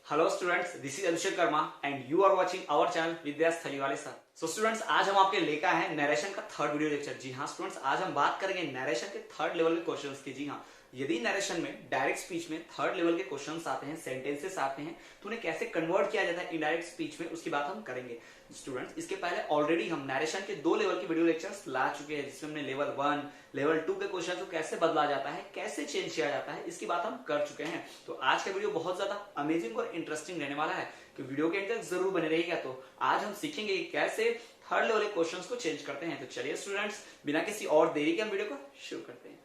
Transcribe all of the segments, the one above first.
Hello students, this is Abhishek Karma and you are watching our channel Vidyasthaliwale sir. So students, आज हम आपके लेकर आए हैं नरेशन का थर्ड वीडियो लेक्चर। जी हाँ स्टूडेंट्स, आज हम बात करेंगे नरेशन के थर्ड लेवल के क्वेश्चंस की। जी हाँ, यदि नरेशन में डायरेक्ट स्पीच में थर्ड लेवल के क्वेश्चंस आते हैं, सेंटेंसेस आते हैं, तो उन्हें कैसे कन्वर्ट किया जाता है इनडायरेक्ट स्पीच में, उसकी बात हम करेंगे। स्टूडेंट्स, इसके पहले ऑलरेडी हम नरेशन के 2 लेवल के वीडियो लेक्चर्स ला चुके हैं, जिसमें हमने लेवल 1 लेवल 2 के क्वेश्चन को कैसे बदला जाता है, कैसे चेंज किया जाता है, इसकी बात हम कर चुके हैं। तो आज का वीडियो बहुत ज्यादा अमेजिंग और इंटरेस्टिंग रहने वाला है, कि वीडियो के एंड तक जरूर बने रहिएगा। तो आज हम सीखेंगे कैसे थर्ड लेवल के क्वेश्चंस को चेंज करते हैं। तो चलिए स्टूडेंट्स, बिना किसी और देरी के हम वीडियो को शुरू करते हैं।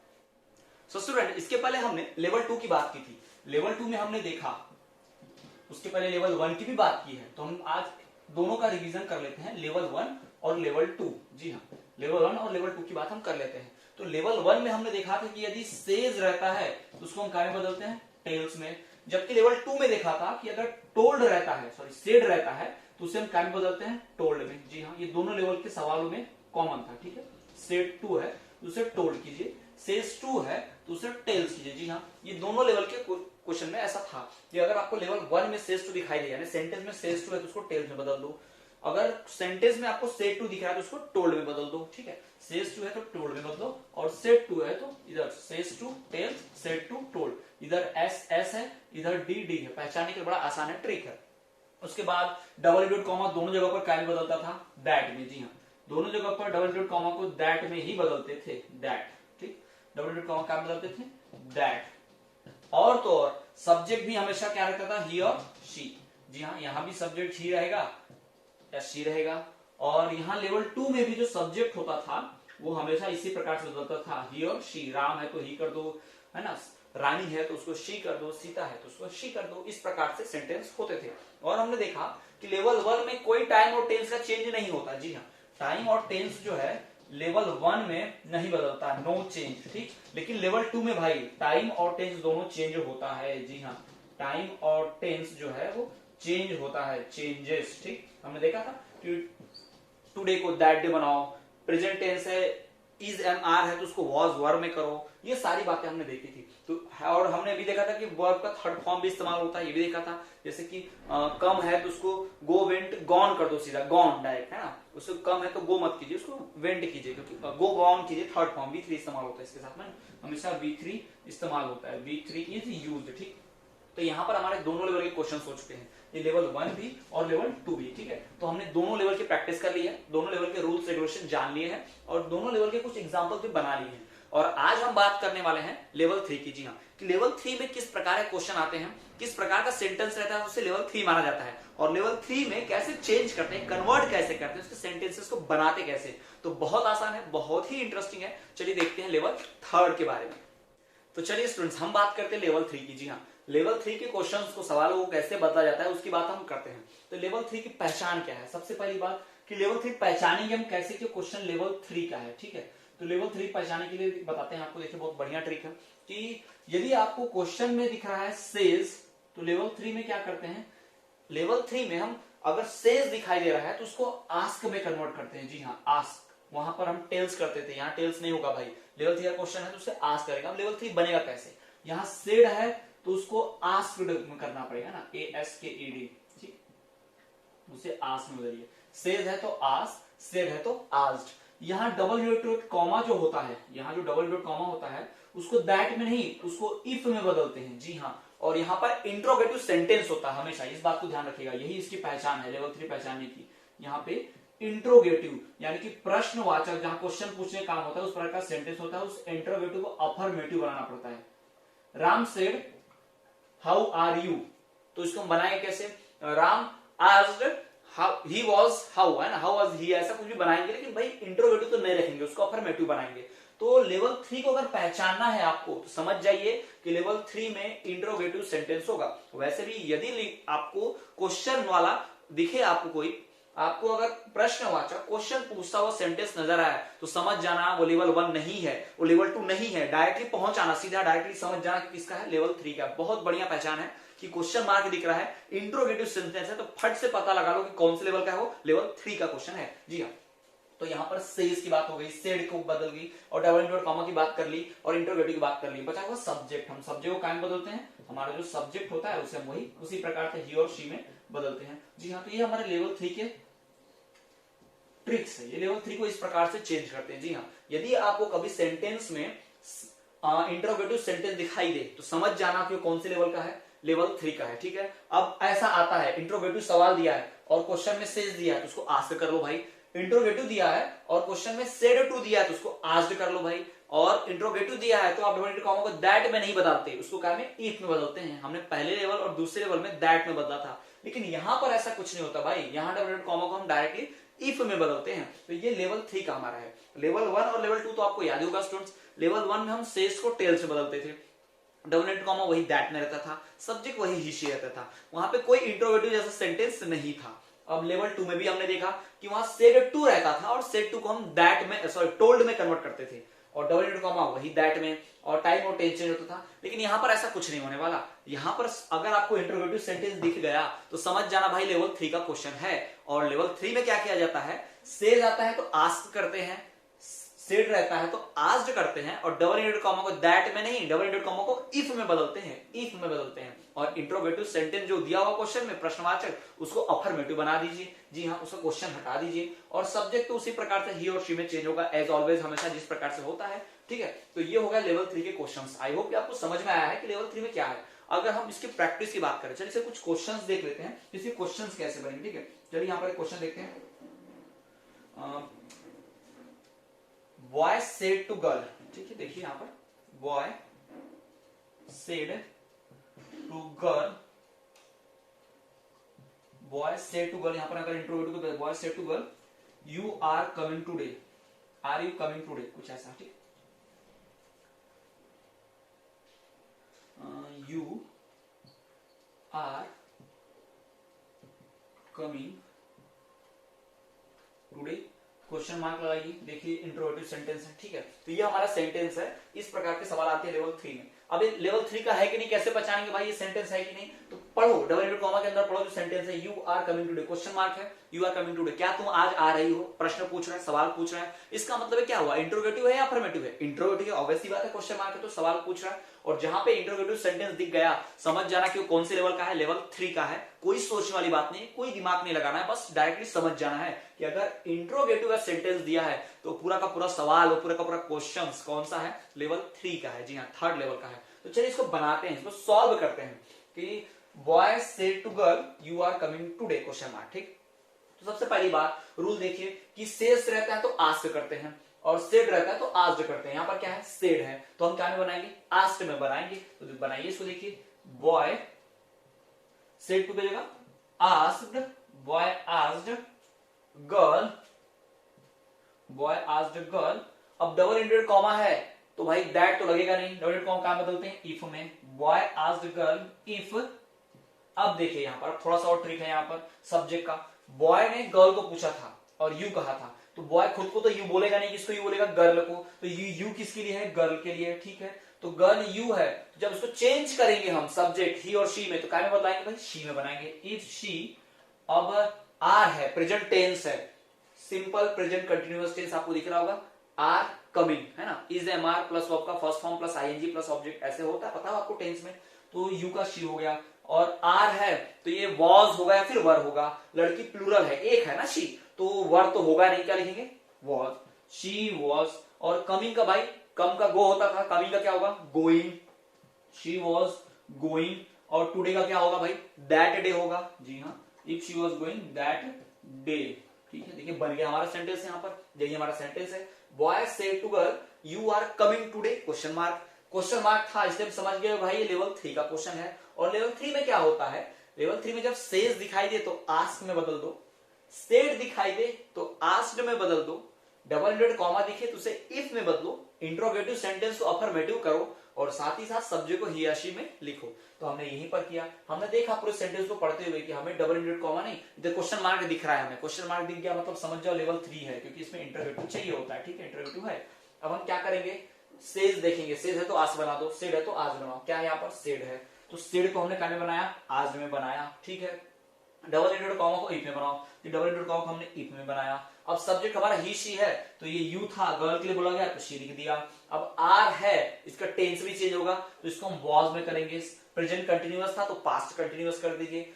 सो स्टूडेंट, इसके पहले हमने लेवल 2 की बात की थी। लेवल 2 में हमने देखा, उसके पहले लेवल 1 की भी बात की है, तो हम आज दोनों का रिवीजन कर लेते हैं, लेवल 1 और लेवल 2। जी हाँ, लेवल 1 और लेवल 2 की बात हम कर लेते हैं। तो लेवल 1 में हमने देखा था कि यदि सेज रहता है तो उसको हम क्या में बदलते हैं, टेल्स में। जबकि लेवल 2 में देखा था कि अगर टोल्ड रहता है, सॉरी सेड रहता है, तो उसे हम क्या में बदलते हैं, टोल्ड में। जी हाँ, ये दोनों लेवल के सवालों में कॉमन था। ठीक है, सेड 2 है तो उसे टोल्ड कीजिए, सेज 2 है तो उसे टेल्स कीजिए। जी हाँ, ये दोनों लेवल के क्वेश्चन में ऐसा था कि अगर आपको लेवल 1 में सेज 2 दिखाई दे, यानी सेंटेंस में सेज 2 है तो उसको टेल्स में बदल दो। अगर सेंटेंस में आपको सेड 2 दिख रहा है तो उसको टोल्ड में बदल दो। ठीक है, सेज 2 है तो टोल्ड में बदलो, और सेड 2 है तो इधर सेज 2 टेल्स, सेड 2 टोल्ड। इधर एस एस है, इधर डी डी है, पहचानने के लिए बड़ा आसान है, ट्रिक है। उसके बाद डबल डॉट कॉमा दोनों जगह पर क्या बदलता था, दैट में। जी हाँ, दोनों जगह पर डबल डॉट कॉमा को दैट में ही बदलते थे, दैट। ठीक, डबल डॉट कॉमा क्या बदलते थे, दैट। और तो और सब्जेक्ट भी हमेशा क्या रहता था, ही और शी। जी हाँ, यहां भी सब्जेक्ट ही रहेगा या शी रहेगा। और यहाँ लेवल 2 में भी जो सब्जेक्ट होता था वो हमेशा इसी प्रकार से बदलता था, ही और शी। राम है तो ही कर दो, है ना, रानी है तो उसको शी कर दो, सीता है तो उसको शी कर दो। इस प्रकार से सेंटेंस होते थे। और हमने देखा कि लेवल 1 में कोई टाइम और टेंस का चेंज नहीं होता। जी हाँ, टाइम और टेंस जो है लेवल 1 में नहीं बदलता, नो चेंज। ठीक, लेकिन लेवल 2 में भाई टाइम और टेंस दोनों चेंज होता है। जी हाँ, टाइम और टेंस जो है वो चेंज होता है, चेंजेस। ठीक, हमने देखा था कि टुडे को दैट डे बनाओ, प्रेजेंट टेंस है, इज एम आर है तो उसको वॉज वर्ब में करो। ये सारी बातें हमने देखी थी। तो और हमने भी देखा था कि वर्ब का थर्ड फॉर्म भी इस्तेमाल होता है, ये भी देखा था। जैसे कि कम है तो उसको गो वेंट गॉन कर दो, सीधा गॉन डायरेक्ट, है ना। उसको कम है तो गो मत कीजिए, उसको वेंट कीजिए, क्योंकि गो गॉन कीजिए, थर्ड फॉर्म V3 इस्तेमाल होता है। इसके साथ में हमेशा V3 इस्तेमाल होता है, V3 इज यूज्ड। ठीक, तो यहाँ पर हमारे दोनों लेवल के क्वेश्चन हो चुके हैं, ये लेवल 1 भी और लेवल 2 भी। ठीक है, तो हमने दोनों लेवल की प्रैक्टिस कर ली है, दोनों लेवल के रूल्स रेगुलेशन जान लिए हैं, और दोनों लेवल के कुछ एग्जांपल भी बना लिए हैं। और आज हम बात करने वाले हैं लेवल 3 की। जी हाँ, कि लेवल 3 में किस प्रकार के क्वेश्चन आते हैं, किस प्रकार का सेंटेंस रहता है, उसे लेवल 3 माना जाता है। और लेवल 3 में कैसे चेंज करते हैं, कन्वर्ट कैसे करते हैं, उसके सेंटेंसेस को बनाते कैसे। तो बहुत आसान है, बहुत ही इंटरेस्टिंग है। चलिए देखते हैं लेवल 3 के बारे में। तो चलिए स्टूडेंट्स, हम बात करते हैं लेवल 3 की। जी हाँ, लेवल 3 के क्वेश्चंस को, सवालों को कैसे बदला जाता है उसकी बात हम करते हैं। तो लेवल 3 की पहचान क्या है, सबसे पहली बात कि लेवल 3 पहचानेंगे हम कैसे कि क्वेश्चन लेवल 3 का है। ठीक है, तो लेवल 3 पहचानने के लिए बताते हैं आपको। देखिए, बहुत बढ़िया ट्रिक है कि यदि आपको क्वेश्चन में दिख रहा है सेज, तो लेवल 3 में क्या करते हैं, लेवल 3 में हम अगर सेज दिखाई दे रहा है तो उसको आस्क में कन्वर्ट करते हैं। जी हाँ, आस्क। वहां पर हम टेल्स करते थे, यहाँ टेल्स नहीं होगा भाई। लेवल 3 का क्वेश्चन है तो उसे आस्क करेगा। अब लेवल 3 बनेगा कैसे, यहाँ सेड है तो उसको आस्क्ड में करना पड़ेगा ना, ASKED। ठीक, उसे आस्क में बदलिए। सेज है तो आस्क, सेड है तो आस्क्ड। यहाँ डबल डॉट कॉमा जो होता है, यहाँ जो डबल डॉट कॉमा होता है उसको दैट में नहीं, उसको इफ में बदलते हैं। जी हाँ, और यहाँ पर इंट्रोगेटिव सेंटेंस होता है हमेशा, इस बात को ध्यान रखिएगा, यही इसकी पहचान है लेवल 3 पहचानने की। यहाँ पे इंट्रोगेटिव यानी कि प्रश्नवाचक, जहां क्वेश्चन पूछने का काम होता है, उस प्रकार का सेंटेंस होता है, उस इंट्रोगेटिव को अफर्मेटिव बनाना पड़ता है। Ram said how are you, तो इसको हम बनाएंगे कैसे, Ram asked how he was, how, है ना, हाउ वाज ही, ऐसा कुछ भी बनाएंगे, लेकिन भाई इंट्रोगेटिव तो नहीं रखेंगे, उसको अफर्मेटिव बनाएंगे। तो लेवल 3 को अगर पहचानना है आपको तो समझ जाइए कि लेवल 3 में इंट्रोगेटिव सेंटेंस होगा। वैसे भी यदि आपको क्वेश्चन वाला दिखे, आपको कोई, आपको अगर प्रश्नवाचक क्वेश्चन पूछता हुआ सेंटेंस नजर आया तो समझ जाना वो लेवल 1 नहीं है, वो लेवल 2 नहीं है। डायरेक्टली पहुंच आना, सीधा डायरेक्टली समझ जाना कि किसका है, लेवल 3 का। बहुत बढ़िया पहचान है कि क्वेश्चन मार्क दिख रहा है, इंट्रोगेटिव सेंटेंस है, तो फट से पता लगा लो कि कौन से लेवल का है, वो लेवल 3 का क्वेश्चन है। जी हाँ, तो यहाँ पर सेज की बात हो गई, सेड को बदल गई, और डबल इंटरव्यू कॉमा की बात कर ली, और इंटरोगेटिव की बात कर ली। बचा हुआ सब्जेक्ट। हम सब्जेक्ट को क्या में बदलते हैं, हमारा जो सब्जेक्ट होता है उसे हम वही उसी प्रकार से ही और शी में बदलते हैं। जी हाँ, तो ये हमारे लेवल 3 के ट्रिक्स है। ये लेवल 3 को इस प्रकार से चेंज करते हैं। जी हाँ, यदि आपको कभी सेंटेंस में इंटरोगेटिव सेंटेंस दिखाई दे तो समझ जाना कि कौन से लेवल का है, लेवल 3 का है। ठीक है, अब ऐसा आता है इंटरोगेटिव सवाल दिया है और क्वेश्चन में सेज दिया है तो उसको आस्क कर लो भाई। इंटरोगेटिव दिया है और क्वेश्चन में सेड टू दिया है तो उसको आस्क कर लो भाई। और इंटरोगेटिव दिया है तो आप डबल इंटरव्यू कॉमा को दैट में नहीं बदलते, उसको क्या में इफ में बदलते हैं। हमने पहले लेवल और दूसरे लेवल में दैट में बदला था, लेकिन यहां पर ऐसा कुछ नहीं होता भाई। यहां डबल इंटरव्यू कॉमा को हम डायरेक्टली इफ में बदलते हैं। तो ये लेवल 3 का हमारा है। लेवल 1 और लेवल 2 तो आपको याद होगा स्टूडेंट्स। लेवल 1 में हम सेज को टेल से बदलते थे, डबल इंटरव्यू कॉमा वही दैट में रहता था, सब्जेक्ट वही ही शी रहता था, वहां पे कोई इंटरोगेटिव जैसा सेंटेंस नहीं था। अब लेवल 2 में भी हमने देखा कि वहां सेड टू रहता था और सेड टू को हम दैट में टोल्ड में कन्वर्ट करते थे, और डबल इंटरव्यू कॉमा वही दैट में, और टाइम और टेंस चेंज होता था। लेकिन यहां पर ऐसा कुछ नहीं होने वाला। यहां पर अगर आपको इंटरोगेटिव सेंटेंस दिख गया तो समझ जाना भाई लेवल 3 का क्वेश्चन है। और लेवल 3 में क्या किया जाता है, सेज आता है तो आस्क करते हैं, सेड रहता है तो आस्क्ड करते हैं, और डबल इंटरव्यू कॉमा को दैट में नहीं, डबल इंटरव्यू कॉमा को इफ में बदलते हैं, इफ में बदलते हैं। और इंटरोगेटिव सेंटेंस जो दिया हुआ क्वेश्चन में प्रश्नवाचक, उसको अफर्मेटिव बना दीजिए। जी हाँ, उसका क्वेश्चन हटा दीजिए, और सब्जेक्ट तो उसी प्रकार से ही और शी में चेंज होगा एज ऑलवेज, हमेशा जिस प्रकार से होता है। ठीक है, तो ये हो गया लेवल 3 के क्वेश्चंस। आई होप कि आपको समझ में आया है कि लेवल 3 में क्या है। अगर हम इसकी प्रैक्टिस की बात करें, चलिए कुछ क्वेश्चंस देख लेते हैं, इसके क्वेश्चंस कैसे बनेंगे। ठीक है, चलिए यहाँ पर एक क्वेश्चन देखते हैं। Boy said to girl. ठीक है, देखिए यहाँ पर boy said to girl, boy said to girl, यहाँ पर अगर इंट्रोगेटिव को boy said to girl you are coming today, are you coming today, कुछ ऐसा। ठीक, you are coming today, question mark लगाइए। देखिए इंट्रोगेटिव सेंटेंस है। ठीक है, तो ये हमारा सेंटेंस है। इस प्रकार के सवाल आते हैं लेवल 3 में। अब लेवल 3 का है कि नहीं, कैसे पहचानेंगे भाई ये सेंटेंस है कि नहीं, तो पढ़ो, डबल इंटरव्यू कॉमा के अंदर पढ़ो जो सेंटेंस है, you are coming today, question mark है, यू आर कमिंग टुडे, क्या तुम आज आ रही हो, प्रश्न पूछ रहे हैं, सवाल पूछ रहे हैं। इसका मतलब है क्या हुआ, इंट्रोगेटिव है या अफर्मेटिव है, इंट्रोगेटिव है, ऑब्वियस सी बात है, क्वेश्चन मार्क है तो सवाल पूछ रहा है। और जहां पे इंट्रोगेटिव सेंटेंस दिख गया, समझ जाना कि वो कौन से लेवल का है, लेवल 3 का है। कोई सोचने वाली बात नहीं, कोई दिमाग नहीं लगाना है, बस डायरेक्टली समझ जाना है कि अगर इंट्रोगेटिव का सेंटेंस दिया है तो पूरा का पूरा सवाल और पूरा का पूरा क्वेश्चन कौन सा है, लेवल 3 का है। जी हाँ, 3rd लेवल का है। तो चलिए इसको बनाते हैं, इसको सॉल्व करते हैं कि boy said to girl you are coming today, question mark. ठीक, तो सबसे पहली बात रूल देखिए कि सेड रहता है तो आस्क करते हैं, और सेड रहता है तो आस्क्ड करते हैं। यहां पर क्या है, सेड है तो हम क्या में बनाएंगे, आस्क्ड में बनाएंगे। तो बनाइए इसको, देखिए बॉय सेड टू की जगह asked, boy asked girl, boy asked girl. अब डबल इंटरव्यू कॉमा है तो भाई दैट तो लगेगा नहीं, डबल इंटरव्यू कॉमा क्या बदलते हैं, इफ में, बॉय आस्क्ड गर्ल इफ। अब देखिए यहां पर थोड़ा सा और ट्रिक है, यहां पर सब्जेक्ट का, बॉय ने गर्ल को पूछा था और यू कहा था, तो बॉय खुद को तो यू बोलेगा नहीं, किसको यू बोलेगा, गर्ल को, तो यू किसके लिए है, गर्ल के लिए। ठीक है, तो गर्ल यू है, तो जब इसको चेंज करेंगे हम सब्जेक्ट ही और शी में, तो क्या में बदलाएंगे भाई, शी में बनाएंगे, इफ शी। अब आर है, प्रेजेंट टेंस है, सिंपल प्रेजेंट कंटिन्यूअस टेंस आपको दिख रहा होगा, आर कमिंग है ना, is am are plus verb का first form plus ING plus object, ऐसे होता है, पता है आपको टेंस में। तो यू का शी हो गया, और आर है तो ये वॉज होगा या फिर वर होगा, लड़की प्लूरल है, एक है ना शी, तो वर तो होगा नहीं, क्या लिखेंगे, वॉज, शी वॉज। और कमिंग का भाई, कम का गो होता था, कमिंग का क्या होगा, गोइंग, शी वॉज गोइंग। और टुडे का क्या होगा भाई, दैट डे होगा। जी हाँ, if she was going that day. ठीक है, देखिए बन गया हमारा सेंटेंस, यहाँ पर यही हमारा सेंटेंस है, boy said to girl you are coming today, question mark. Question mark था इसलिए समझ गए भाई ये लेवल 3 का क्वेश्चन है। और लेवल 3 में क्या होता है, लेवल 3 में जब सेज दिखाई दे तो आस्क में बदल दो, सेड दिखाई दे तो आस्क्ड में बदल दो, डबल इंटरव्यू कॉमा दिखे तो उसे इफ में बदलो, इंट्रोगेटिव सेंटेंस को अफर्मेटिव करो, और साथ ही साथ सब्जेक्ट को ही या शी में लिखो। तो हमने यहीं पर किया, हमने देखा पूरे सेंटेंस को पढ़ते हुए कि हमें डबल इंटरव्यू कॉमा नहीं, इधर क्वेश्चन मार्क दिख रहा है, हमें क्वेश्चन मार्क दिख गया मतलब समझ जाओ लेवल 3 है, क्योंकि इसमें इंट्रोगेटिव चाहिए होता है। ठीक है, इंट्रोगेटिव है। अब हम क्या करेंगे, सेज देखेंगे, सेज है तो आस्क बना दो, सेड है तो आज बनाओ, क्या है यहाँ पर सेड है, तो सेड को हमने क्या में बनाया, आज में बनाया। ठीक है, डबल इंटरव्यू कॉमा को इफ में बनाओ, तो डबल इंटरव्यू कॉमा को हमने इफ में बनाया। अब सब्जेक्ट हमारा ही शी है, तो ये यू था, गर्ल के लिए बोला गया तो शी लिख दिया। अब आर है, इसका टेंस भी चेंज होगा, तो इसको हम वॉज में करेंगे। प्रेजेंट कंटिन्यूअस था तो पास्ट कंटिन्यूअस कर दीजिए,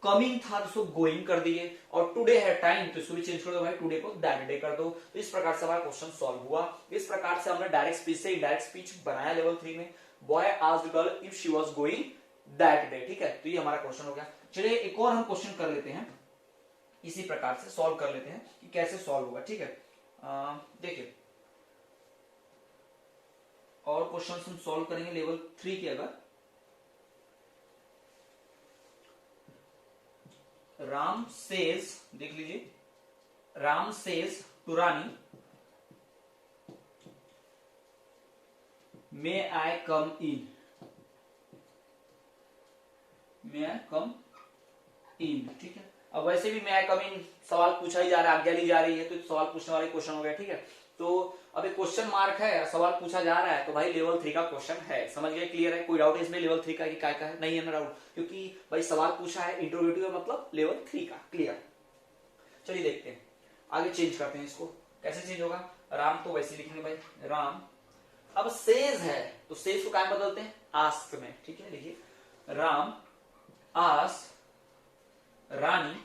कमिंग था तो इसको गोइंग कर दिए, और टुडे है टाइम तो इसको भी चेंज कर दो भाई, टुडे को दैट डे कर दो। तो इस प्रकार से हमारा क्वेश्चन सॉल्व हुआ। इस प्रकार से हमने डायरेक्ट स्पीच से इनडायरेक्ट स्पीच बनाया लेवल 3 में। Boy asked girl if she was going that day, ठीक है। तो ये हमारा क्वेश्चन हो गया। चलिए एक और हम क्वेश्चन कर लेते हैं, इसी प्रकार से सॉल्व कर लेते हैं कि कैसे सॉल्व होगा, ठीक है। देखिए और क्वेश्चन हम सॉल्व करेंगे लेवल 3 के। अगर राम सेज, देख लीजिए, राम सेज टू रानी मे आई कम इन, मे आई कम इन, ठीक है। अब वैसे भी मे आई कम इन सवाल पूछा ही जा रहा है, आज्ञा ली जा रही है, तो सवाल पूछने वाले क्वेश्चन हो गया, ठीक है। तो अब एक क्वेश्चन मार्क है, सवाल पूछा जा रहा है, तो भाई लेवल 3 का क्वेश्चन है, समझ गए, क्लियर है। कोई डाउट है इसमें लेवल 3 का कि क्या का है? नहीं है ना डाउट, क्योंकि भाई सवाल पूछा है, इंट्रोगेटिव मतलब लेवल 3 का, क्लियर। चलिए देखते हैं, आगे चेंज करते हैं इसको, कैसे चेंज होगा। राम तो वैसे लिखेंगे भाई, राम। अब सेज है तो सेज को क्या बदलते हैं, आस्क में, ठीक है। लिखिए राम आस्क रानी,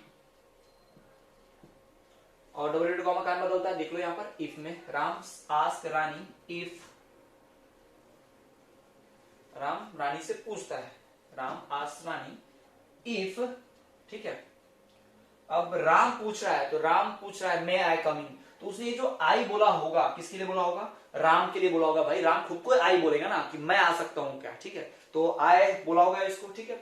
और डबल इंटू कॉमा क्या बदलता है, देख लो यहां पर, इफ में। राम आस्क रानी इफ, राम रानी से पूछता है, राम आस्क रानी इफ, ठीक है। अब राम पूछ रहा है, तो राम पूछ रहा है मे आई कम इन, तो उसने जो आई बोला होगा किसके लिए बोला होगा, राम के लिए बोला होगा। भाई राम खुद को आई बोलेगा ना कि मैं आ सकता हूं क्या, ठीक है। तो आई बोला होगा इसको, ठीक है।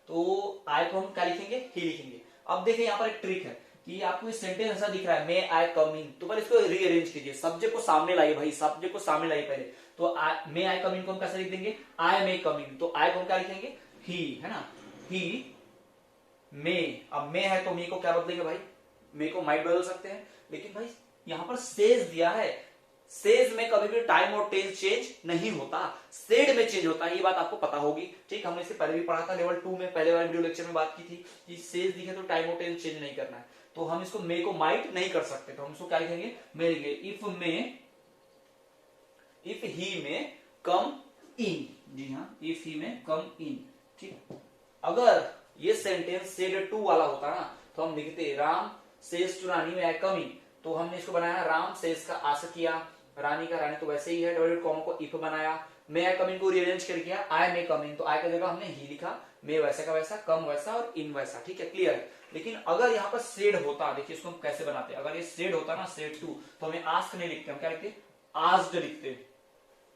तो आई को हम क्या लिखेंगे, ही लिखेंगे। अब देखिए यहां पर एक ट्रिक है कि आपको इस सेंटेंस ऐसा दिख रहा है मे आई कम इन, तो पहले इसको रीअरेंज कीजिए, सब्जेक्ट को सामने लाइए भाई, सब्जेक्ट को सामने लाइए पहले। तो मे आई कम इन को हम कैसे लिख देंगे, आई मे कम इन, तो आई को हम क्या लिखेंगे, ही, है ना, ही मे। अब मे है तो मे को क्या बदलेंगे भाई, मे को माइट बदल सकते हैं, लेकिन भाई यहां पर सेज दिया है, सेज में कभी भी टाइम और टेंस चेंज नहीं होता, सेड में चेंज होता है, ये बात आपको पता होगी, ठीक। हमने इससे पहले भी पढ़ा था लेवल 2 में, पहले वाले वीडियो लेक्चर में बात की थी कि सेज दिखे तो टाइम और टेंस चेंज नहीं करना है, तो हम इसको मे को माइट नहीं कर सकते, तो हम इसको क्या लिखेंगे, मे लिखेंगे इफ ही में कम इन, जी हाँ, इफ ही में कम इन, ठीक। अगर ये सेंटेंस सेड टू वाला होता ना, तो हम लिखते राम सेज टू रानी में आई कम इन, तो हमने इसको बनाया राम सेज का आस्क किया, रानी का रानी तो वैसे ही है, डबल कॉमा को इफ बनाया, मे आई कम इन को रीअरेंज कर किया, आई मे कम इन, तो आई का जगह हमने ही लिखा, मे वैसा का वैसा, कम वैसा और इन वैसा, ठीक है, क्लियर है। लेकिन अगर यहाँ पर सेड होता, देखिए इसको हम कैसे बनाते हैं, अगर ये सेड होता ना, सेड टू, तो हमें आस्क नहीं लिखते, हम क्या लिखते, आस्क्ड लिखते,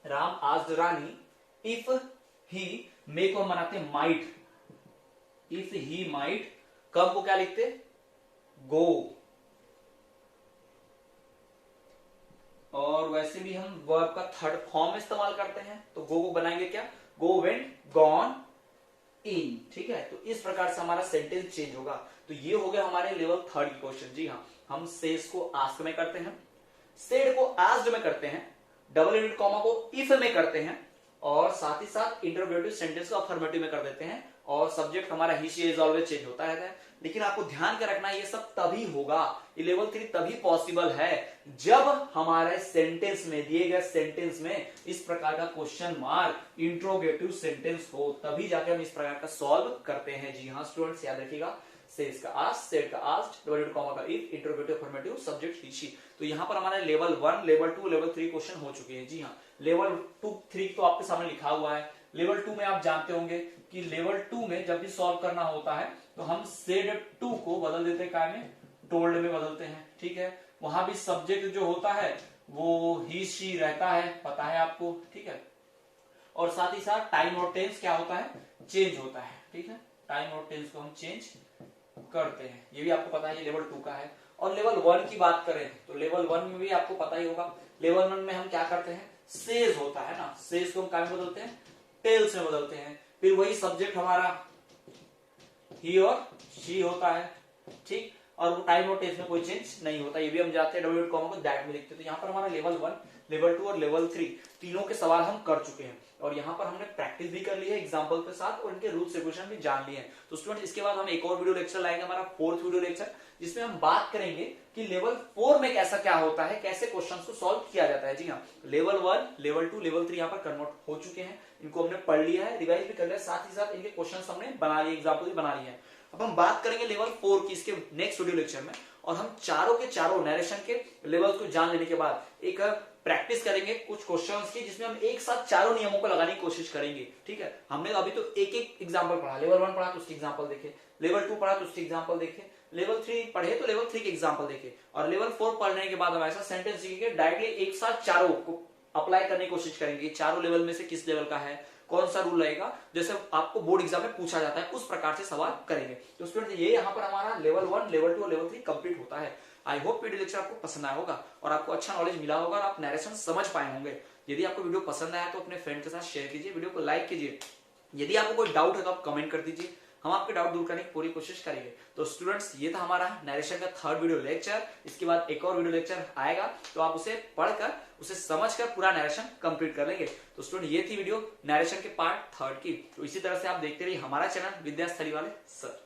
Ram asked Rani if he, may को हम बनाते might, if he might, come को क्या लिखते, गो, और वैसे भी हम वर्ब का थर्ड फॉर्म इस्तेमाल करते हैं, तो गो को बनाएंगे क्या, गो वेंट गॉन इन, ठीक है। तो इस प्रकार से हमारा सेंटेंस चेंज होगा। तो ये हो गया हमारे लेवल 3 की क्वेश्चन। जी हाँ, हम सेज को आस्क में करते हैं, सेड को आस्क्ड में करते हैं, डबल इंटरव्यू कॉमा को इफ में करते हैं, और साथ ही साथ इंटरोगेटिव सेंटेंस को अफर्मेटिव में कर देते हैं, और सब्जेक्ट हमारा ही शी इज ऑलवेज चेंज होता रहता है। लेकिन आपको ध्यान कर रखना, ये सब तभी होगा, ये लेवल 3 तभी पॉसिबल है जब हमारे सेंटेंस में, दिए गए सेंटेंस में इस प्रकार का क्वेश्चन मार्क इंट्रोगेटिव सेंटेंस हो, तभी जाके हम इस प्रकार का सॉल्व करते हैं। जी हाँ स्टूडेंट्स, याद रखिएगा, सेज का आस्क, सेड का आस्क्ड, डबल इंटरव्यू कॉमा का if, interrogative affirmative, subject he she. तो यहाँ पर हमारे लेवल 1, लेवल 2, लेवल 3 क्वेश्चन हो चुके हैं। जी हाँ, लेवल 2, 3 तो आपके सामने लिखा हुआ है। लेवल 2 में आप जानते होंगे कि लेवल 2 में जब भी सॉल्व करना होता है तो हम सेड टू को बदल देते हैं, काय में, टोल्ड में बदलते हैं, ठीक है। वहां भी सब्जेक्ट जो होता है वो ही शी रहता है, पता है आपको, ठीक है। और साथ ही साथ टाइम और टेंस क्या होता है, चेंज होता है, ठीक है। टाइम और टेंस को हम चेंज करते हैं, ये भी आपको पता है, ये लेवल 2 का है। और लेवल 1 की बात करें तो लेवल 1 में भी आपको पता ही होगा, लेवल 1 में हम क्या करते हैं, सेज होता है ना, सेज को हम क्या में बदलते हैं, टेल्स में बदलते हैं। फिर वही सब्जेक्ट हमारा ही और शी होता है, ठीक। और टाइम और टेस्ट में कोई चेंज नहीं होता। ये भी हम जाते हैं डब्ल्यू कॉमा को दैट में लिखते हैं। तो यहाँ पर हमारा लेवल 1, लेवल 2 और लेवल 3 तीनों के सवाल हम कर चुके हैं और यहाँ पर हमने प्रैक्टिस भी कर ली है एग्जाम्पल के साथ और इनके रूल्स रेगुलेशन भी जान लिए हैं। तो स्टूडेंट्स इसके बाद हम एक और वीडियो लेक्चर लाएंगे, हमारा 4th वीडियो लेक्चर, जिसमें हम बात करेंगे कि लेवल 4 में कैसा क्या होता है, कैसे क्वेश्चंस को सॉल्व किया जाता है। जी हाँ, लेवल 1, लेवल 2, लेवल 3 यहाँ पर कन्वर्ट हो चुके हैं, इनको हमने पढ़ लिया है, रिवाइज भी कर लिया, साथ ही साथ इनके क्वेश्चंस हमने बना लिए, एग्जाम्पल भी बना लिए हैं। अब हम बात करेंगे लेवल 4 की इसके नेक्स्ट वीडियो लेक्चर में, और हम चारों के चारों नरेशन के लेवल्स को जान लेने के बाद एक प्रैक्टिस करेंगे कुछ क्वेश्चंस की, जिसमें हम एक साथ चारों नियमों को लगाने की कोशिश करेंगे। ठीक है, हमने अभी तो एक एक एग्जांपल पढ़ा, लेवल 1 पढ़ा तो उसकी एग्जांपल देखे, लेवल 2 पढ़ा तो उसकी एग्जांपल देखे, लेवल 3 पढ़े तो लेवल 3 के एग्जांपल देखे, और लेवल 4 पढ़ने के बाद हम ऐसा सेंटेंस सीखेंगे डायरेक्टली एक साथ चारों को अप्लाई करने की कोशिश करेंगे। चारों लेवल में से किस लेवल का है, कौन सा रूल रहेगा, जैसे आपको बोर्ड एग्जाम में पूछा जाता है उस प्रकार से सवाल करेंगे। तो स्टूडेंट ये यहाँ पर हमारा लेवल 1, लेवल 2 और लेवल 3 कंप्लीट होता है। आई होप वीडियो लेक्चर आपको पसंद आया होगा और आपको अच्छा नॉलेज मिला होगा और आप नरेशन समझ पाए होंगे। यदि आपको वीडियो पसंद आया तो अपने फ्रेंड के साथ शेयर कीजिए, वीडियो को लाइक कीजिए। यदि आपको कोई डाउट है तो आप कमेंट कर दीजिए, हम आपके डाउट दूर करने की पूरी कोशिश करेंगे। तो स्टूडेंट्स ये था हमारा नरेशन का 3rd वीडियो लेक्चर। इसके बाद एक और वीडियो लेक्चर आएगा, तो आप उसे पढ़कर उसे समझकर पूरा नरेशन कंप्लीट कर लेंगे। तो स्टूडेंट ये थी वीडियो नरेशन के पार्ट 3rd की। तो इसी तरह से आप देखते रहिए हमारा चैनल विद्यास्थली वाले सर।